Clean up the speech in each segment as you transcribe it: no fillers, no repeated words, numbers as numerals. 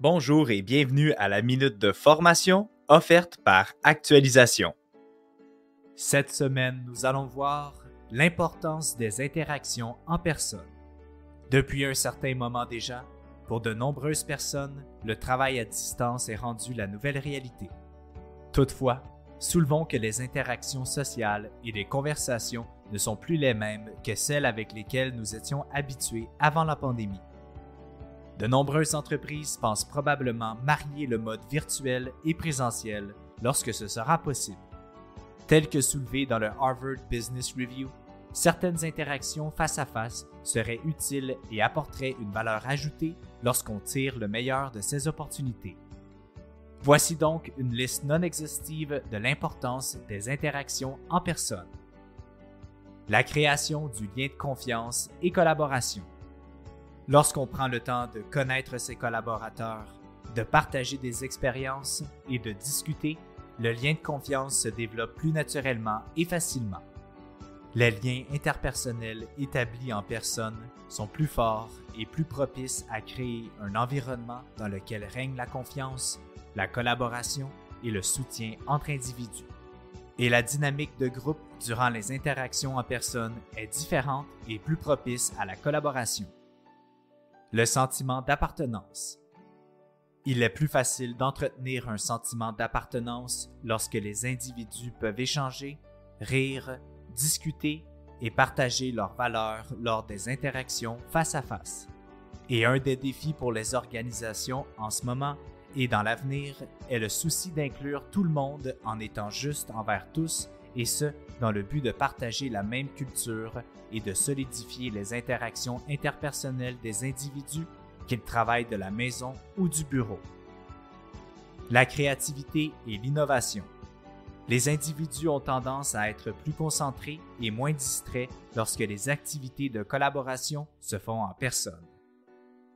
Bonjour et bienvenue à la minute de formation offerte par Actualisation. Cette semaine, nous allons voir l'importance des interactions en personne. Depuis un certain moment déjà, pour de nombreuses personnes, le travail à distance est rendu la nouvelle réalité. Toutefois, soulevons que les interactions sociales et les conversations ne sont plus les mêmes que celles avec lesquelles nous étions habitués avant la pandémie. De nombreuses entreprises pensent probablement marier le mode virtuel et présentiel lorsque ce sera possible. Tel que soulevé dans le Harvard Business Review, certaines interactions face à face seraient utiles et apporteraient une valeur ajoutée lorsqu'on tire le meilleur de ces opportunités. Voici donc une liste non exhaustive de l'importance des interactions en personne. La création du lien de confiance et collaboration. Lorsqu'on prend le temps de connaître ses collaborateurs, de partager des expériences et de discuter, le lien de confiance se développe plus naturellement et facilement. Les liens interpersonnels établis en personne sont plus forts et plus propices à créer un environnement dans lequel règne la confiance, la collaboration et le soutien entre individus. Et la dynamique de groupe durant les interactions en personne est différente et plus propice à la collaboration. Le sentiment d'appartenance. Il est plus facile d'entretenir un sentiment d'appartenance lorsque les individus peuvent échanger, rire, discuter et partager leurs valeurs lors des interactions face à face. Et un des défis pour les organisations en ce moment et dans l'avenir est le souci d'inclure tout le monde en étant juste envers tous et ce, dans le but de partager la même culture et de solidifier les interactions interpersonnelles des individus, qu'ils travaillent de la maison ou du bureau. La créativité et l'innovation. Les individus ont tendance à être plus concentrés et moins distraits lorsque les activités de collaboration se font en personne.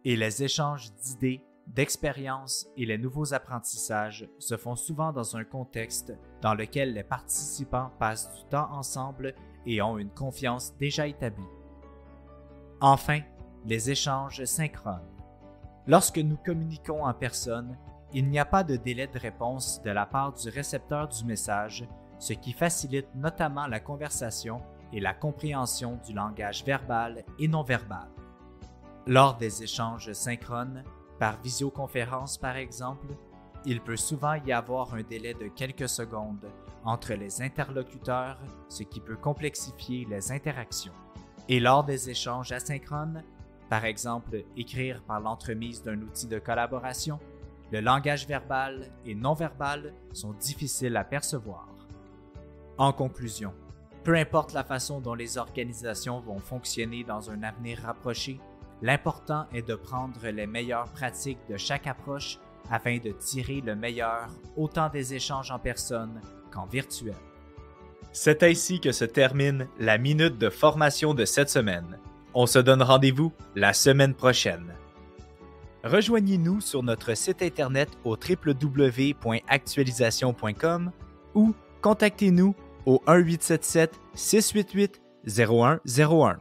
Et les échanges d'idées, d'expériences et les nouveaux apprentissages se font souvent dans un contexte dans lequel les participants passent du temps ensemble et ont une confiance déjà établie. Enfin, les échanges synchrones. Lorsque nous communiquons en personne, il n'y a pas de délai de réponse de la part du récepteur du message, ce qui facilite notamment la conversation et la compréhension du langage verbal et non verbal. Lors des échanges synchrones, par visioconférence par exemple, il peut souvent y avoir un délai de quelques secondes entre les interlocuteurs, ce qui peut complexifier les interactions. Et lors des échanges asynchrones, par exemple écrire par l'entremise d'un outil de collaboration, le langage verbal et non verbal sont difficiles à percevoir. En conclusion, peu importe la façon dont les organisations vont fonctionner dans un avenir rapproché, l'important est de prendre les meilleures pratiques de chaque approche afin de tirer le meilleur autant des échanges en personne qu'en virtuel. C'est ainsi que se termine la minute de formation de cette semaine. On se donne rendez-vous la semaine prochaine. Rejoignez-nous sur notre site internet au www.actualisation.com ou contactez-nous au 1-877-688-0101.